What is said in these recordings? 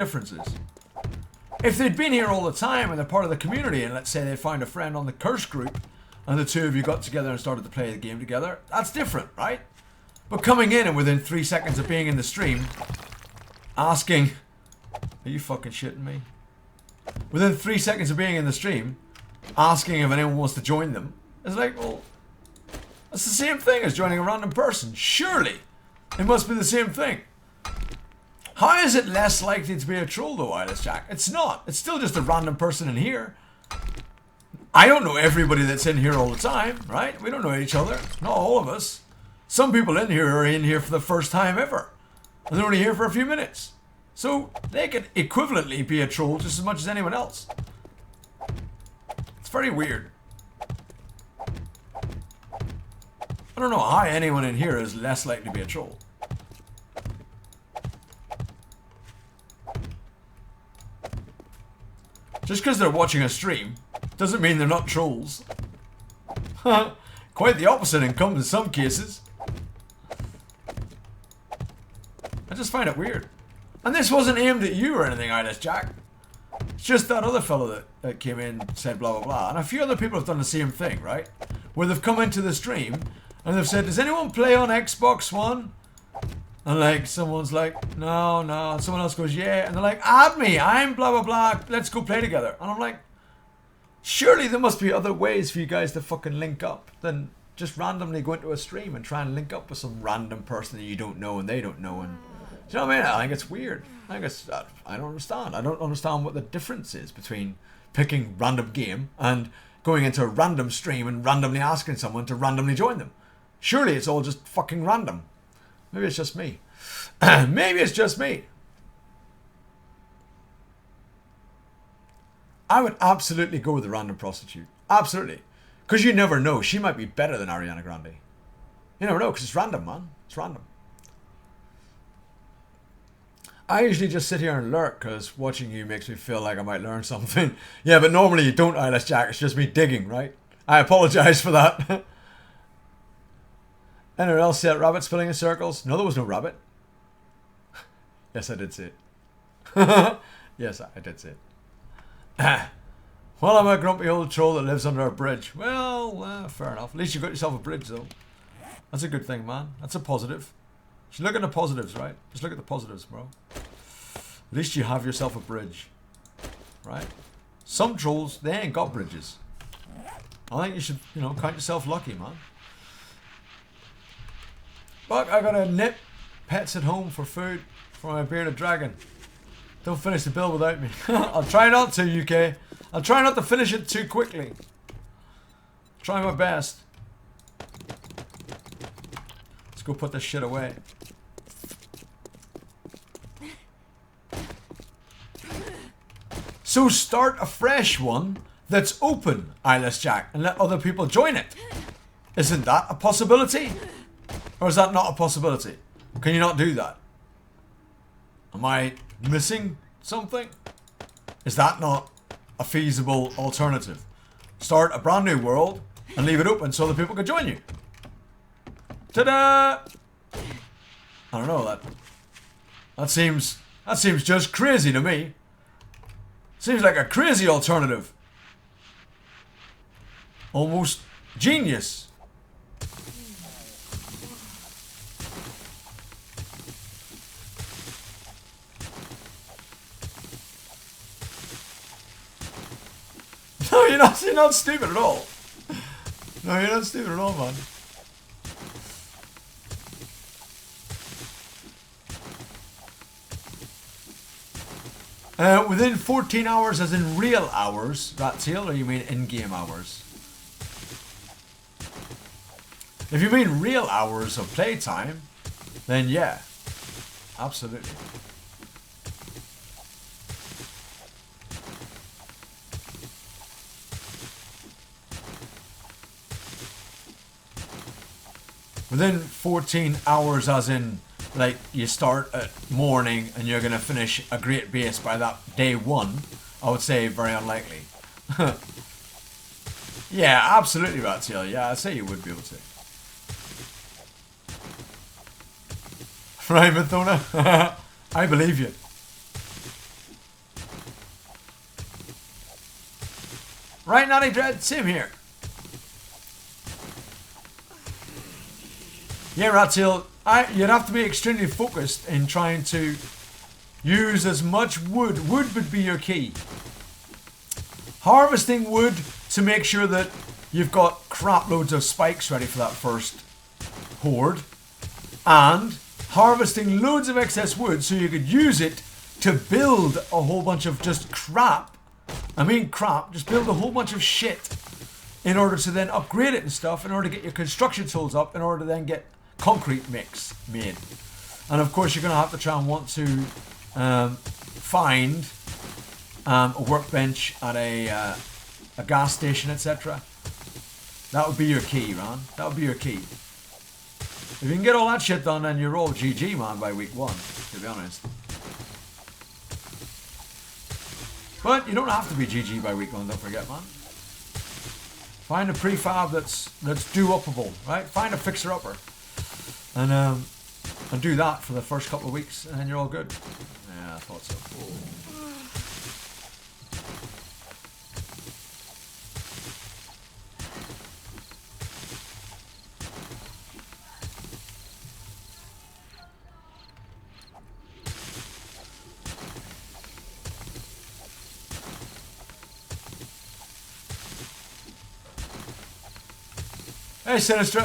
differences. If they'd been here all the time and they're part of the community, and let's say they found a friend on the Curse group, and the two of you got together and started to play the game together, that's different, right? But coming in and within 3 seconds of being in the stream, asking, are you fucking shitting me? Within 3 seconds of being in the stream, asking if anyone wants to join them, it's like, well, that's the same thing as joining a random person. Surely, it must be the same thing. How is it less likely to be a troll though, Eyeless Jack? It's not. It's still just a random person in here. I don't know everybody that's in here all the time, right? We don't know each other. Not all of us. Some people in here are in here for the first time ever. And they're only here for a few minutes. So they could equivalently be a troll just as much as anyone else. It's very weird. I don't know how anyone in here is less likely to be a troll. Just because they're watching a stream doesn't mean they're not trolls. Quite the opposite in some cases. I just find it weird. And this wasn't aimed at you or anything, Eyeless Jack. It's just that other fellow that came in said blah blah blah. And a few other people have done the same thing, right? Where they've come into the stream and they've said, does anyone play on Xbox One? And like, someone's like, no. And someone else goes, yeah. And they're like, add me, I'm blah blah blah, let's go play together. And I'm like, surely there must be other ways for you guys to fucking link up than just randomly go into a stream and try and link up with some random person that you don't know and they don't know. And do you know what I mean? I think it's weird. I don't understand. I don't understand what the difference is between picking random game and going into a random stream and randomly asking someone to randomly join them. Surely it's all just fucking random. Maybe it's just me. Maybe it's just me. I would absolutely go with the random prostitute. Absolutely. Because you never know. She might be better than Ariana Grande. You never know because it's random, man. It's random. I usually just sit here and lurk because watching you makes me feel like I might learn something. Yeah, but normally you don't, Eyeless Jack. It's just me digging, right? I apologize for that. Anyone else see that rabbit spinning in circles? No, there was no rabbit. Yes, I did see it. Yes, I did see it. Well, I'm a grumpy old troll that lives under a bridge. Well, fair enough. At least you got yourself a bridge, though. That's a good thing, man. That's a positive. Just look at the positives, right? Just look at the positives, bro. At least you have yourself a bridge. Right? Some trolls, they ain't got bridges. I think you should, count yourself lucky, man. But I gotta nip pets at home for food for my bearded dragon. Don't finish the bill without me. I'll try not to, UK. I'll try not to finish it too quickly. Try my best. Let's go put this shit away. So start a fresh one that's open, Eyeless Jack, and let other people join it. Isn't that a possibility? Or is that not a possibility? Can you not do that? Am I missing something? Is that not a feasible alternative? Start a brand new world and leave it open so that people can join you. Ta-da! I don't know, that seems just crazy to me. Seems like a crazy alternative. Almost genius. No, you're not stupid at all. No, you're not stupid at all, man. Within 14 hours, as in real hours, Rattail, or you mean in-game hours? If you mean real hours of playtime, then yeah, absolutely. Within 14 hours, as in, like, you start at morning and you're going to finish a great base by that day one, I would say very unlikely. Yeah, absolutely, Rattail. Yeah, I'd say you would be able to. Right, Mathona? I believe you. Right, Natty Dread? Same here. Yeah, Ratil, you'd have to be extremely focused in trying to use as much wood. Wood would be your key. Harvesting wood to make sure that you've got crap loads of spikes ready for that first horde. And harvesting loads of excess wood so you could use it to build a whole bunch of just crap. I mean crap, just build a whole bunch of shit in order to then upgrade it and stuff, in order to get your construction tools up, in order to then get concrete mix made. And of course you're going to have to try and want to find a workbench at a gas station, etc. That would be your key, man. That would be your key. If you can get all that shit done, then you're all GG, man, by week 1, to be honest. But you don't have to be GG by week 1, don't forget, man. Find a prefab that's do-uppable, right? Find a fixer-upper. And do that for the first couple of weeks, and then you're all good. Yeah, I thought so. Hey, Sinistra.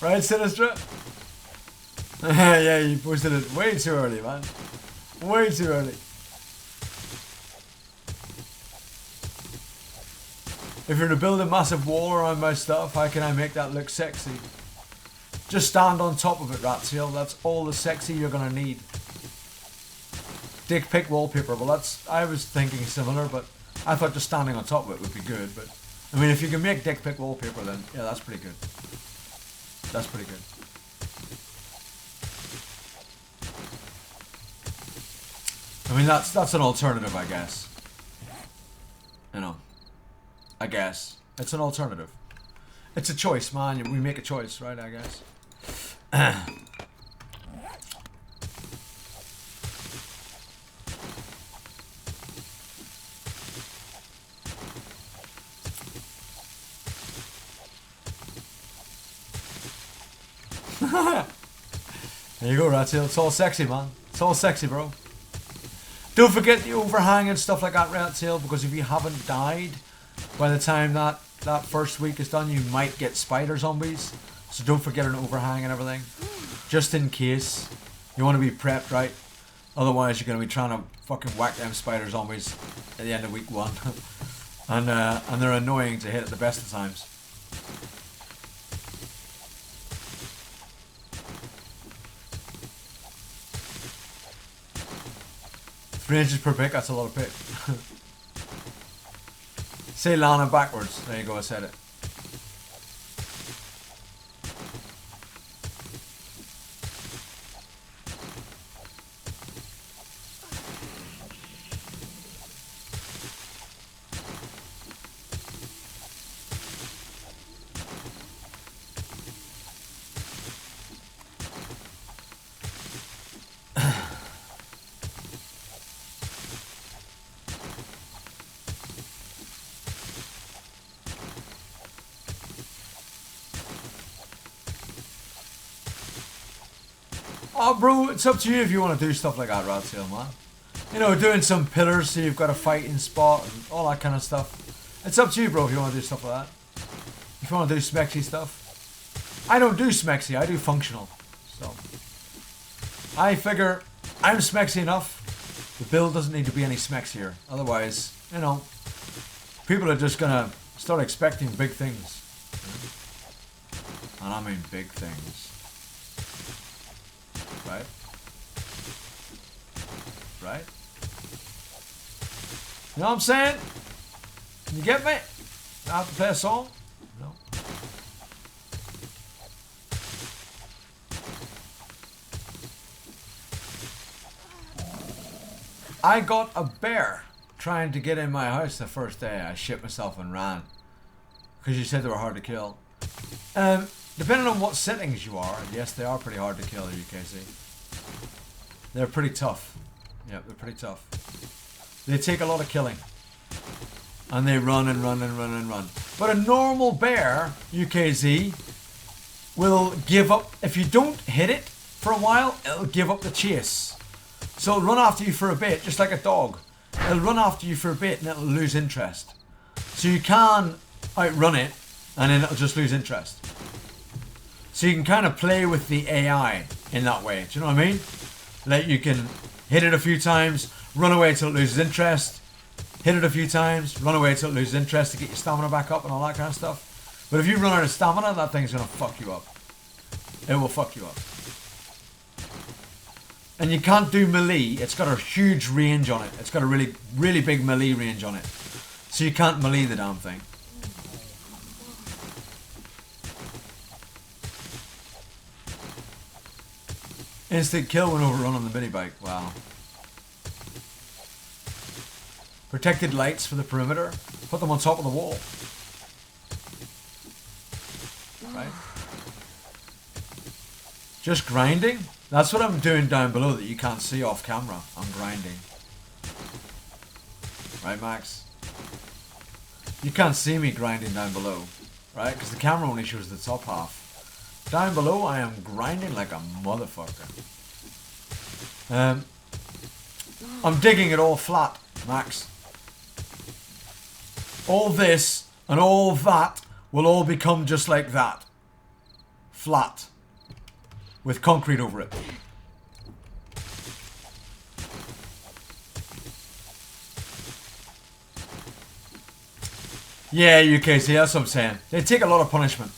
Right, Sinistra? Yeah, you posted it way too early, man. Way too early. If you're to build a massive wall around my stuff, how can I make that look sexy? Just stand on top of it, Ratsail. That's all the sexy you're gonna need. Dick pic wallpaper. Well, I was thinking similar, but I thought just standing on top of it would be good. But I mean, if you can make dick pic wallpaper, then yeah, that's pretty good. That's pretty good. I mean, that's an alternative, I guess. You know, I guess it's an alternative. It's a choice, man. We make a choice, right? I guess. There you go, Ratsail. It's all sexy, man. It's all sexy, bro. Don't forget the overhang and stuff like that, Ratsail, because if you haven't died by the time that first week is done, you might get spider zombies. So don't forget an overhang and everything, just in case. You want to be prepped, right? Otherwise, you're going to be trying to fucking whack them spider zombies at the end of week 1, and they're annoying to hit at the best of times. 3 inches per pick, that's a lot of pick. Say Lana backwards. There you go, I said it. Oh, bro, it's up to you if you want to do stuff like that, Ratsail, man. You know, doing some pillars so you've got a fighting spot and all that kind of stuff. It's up to you, bro, if you want to do stuff like that. If you want to do smexy stuff. I don't do smexy, I do functional. So, I figure I'm smexy enough. The build doesn't need to be any smexier. Otherwise, you know, people are just going to start expecting big things. And I mean big things. Right? Right? You know what I'm saying? You get me? I have to play a song? No. I got a bear trying to get in my house the first day. I shit myself and ran. Because you said they were hard to kill. Depending on what settings you are, yes, they are pretty hard to kill, UKC. They're pretty tough. Yeah, they're pretty tough. They take a lot of killing. And they run and run and run and run. But a normal bear, UKZ, will give up. If you don't hit it for a while, it'll give up the chase. So it'll run after you for a bit, just like a dog. It'll run after you for a bit and it'll lose interest. So you can outrun it and then it'll just lose interest. So you can kind of play with the AI in that way. Do you know what I mean? Like you can hit it a few times, run away till it loses interest, hit it a few times, run away till it loses interest to get your stamina back up and all that kind of stuff. But if you run out of stamina, that thing's going to fuck you up. It will fuck you up. And you can't do melee. It's got a huge range on it. It's got a really, really big melee range on it. So you can't melee the damn thing. Instant kill when overrun on the mini bike. Wow. Protected lights for the perimeter. Put them on top of the wall. Right. Just grinding. That's what I'm doing down below that you can't see off camera. I'm grinding. Right, Max? You can't see me grinding down below. Right? Because the camera only shows the top half. Down below, I am grinding like a motherfucker. I'm digging it all flat, Max. All this and all that will all become just like that. Flat. With concrete over it. Yeah, UKC, that's what I'm saying. They take a lot of punishment.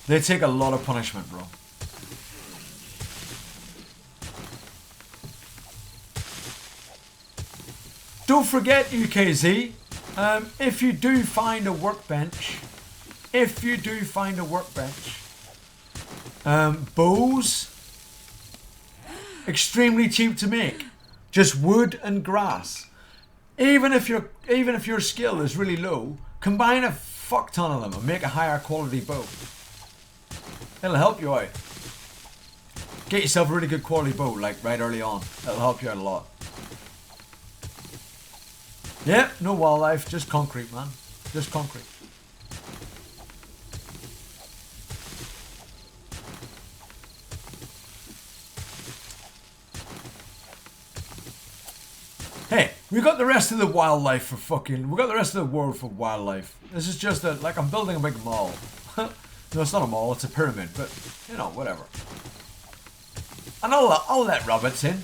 They take a lot of punishment, bro. Don't forget, UKZ, if you do find a workbench, bows, extremely cheap to make. Just wood and grass. Even if your skill is really low, combine a fuck ton of them and make a higher quality bow. It'll help you out. Get yourself a really good quality bow, like right early on. It'll help you out a lot. Yep, no wildlife, just concrete, man. Just concrete. Hey, we got the rest of the wildlife for fucking... We got the rest of the world for wildlife. This is just a... Like, I'm building a big mall. No, it's not a mall, it's a pyramid, but, you know, whatever. And I'll let rabbits in.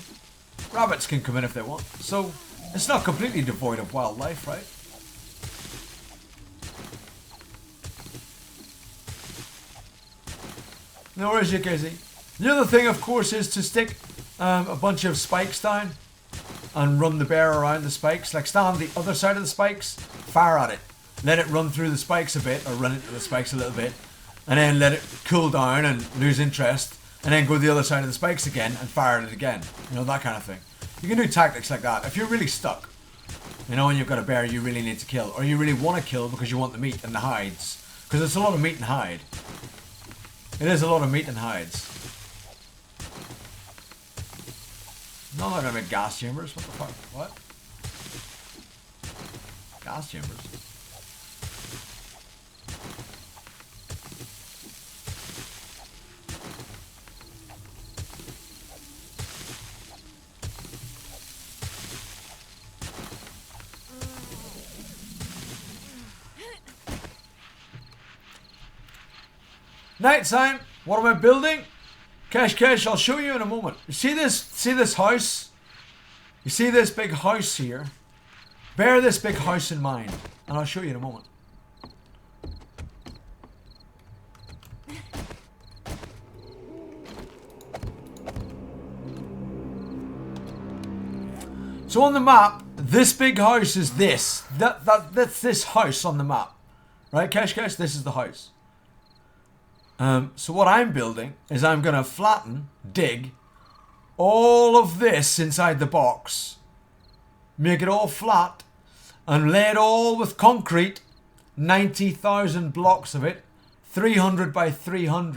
Rabbits can come in if they want. So, it's not completely devoid of wildlife, right? No worries, you Casey. The other thing, of course, is to stick a bunch of spikes down and run the bear around the spikes. Like, stand on the other side of the spikes, fire at it. Let it run through the spikes a bit, or run into the spikes a little bit, and then let it cool down and lose interest, and then go to the other side of the spikes again and fire at it again. You know, that kind of thing. You can do tactics like that. If you're really stuck, you know, and you've got a bear you really need to kill, or you really want to kill because you want the meat and the hides. Because it's a lot of meat and hide. It is a lot of meat and hides. No, I'm not going to make gas chambers. What the fuck? What? Gas chambers? Nighttime. What am I building? Cash, I'll show you in a moment. You see this house? You see this big house here? Bear this big house in mind, and I'll show you in a moment. So on the map, this big house is this. That's this house on the map. Right, Cash, this is the house. So what I'm building is I'm going to flatten, dig, all of this inside the box, make it all flat, and lay it all with concrete, 90,000 blocks of it, 300 by 300.